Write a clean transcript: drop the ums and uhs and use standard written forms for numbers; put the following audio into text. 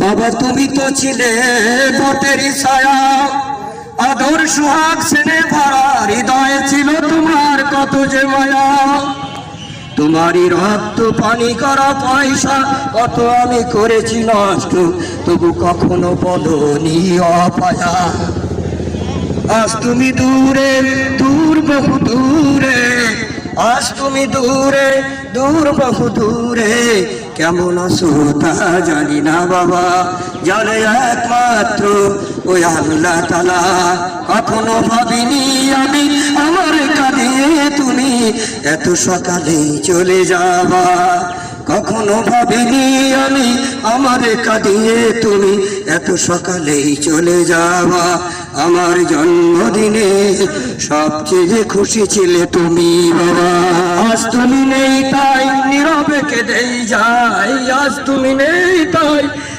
বাবা তুমি তো ছিলে বটেরই ছায়া, আদর সুহাগ স্নেহে ভরা হৃদয়ে ছিল তোমার কত যে মায়া। তোমারই রক্ত পানি করা পয়সা কত আমি করেছি নষ্ট, তবু কখনো বলনি অপায়া। আজ তুমি দূরে, দূর বহু দূরে, আজ তুমি দূরে, দূর বহু দূরে, কেমন আছো তা জানি না বাবা, জানে একমাত্র ওই আল্লাহ তাআলা। কখনো ভাবিনি আমি আমার কাঁদিয়ে তুমি এত সকালেই চলে যাবা, কখনো ভাবিনি আমি আমার কাঁদিয়ে তুমি এত সকালেই চলে যাবা। আমার জন্মদিনে সবচেয়ে খুশি ছিলে তুমি বাবা, আজ তুমি নেই তাই নীরবে কেঁদেই যাই, আজ তুমি নেই তাই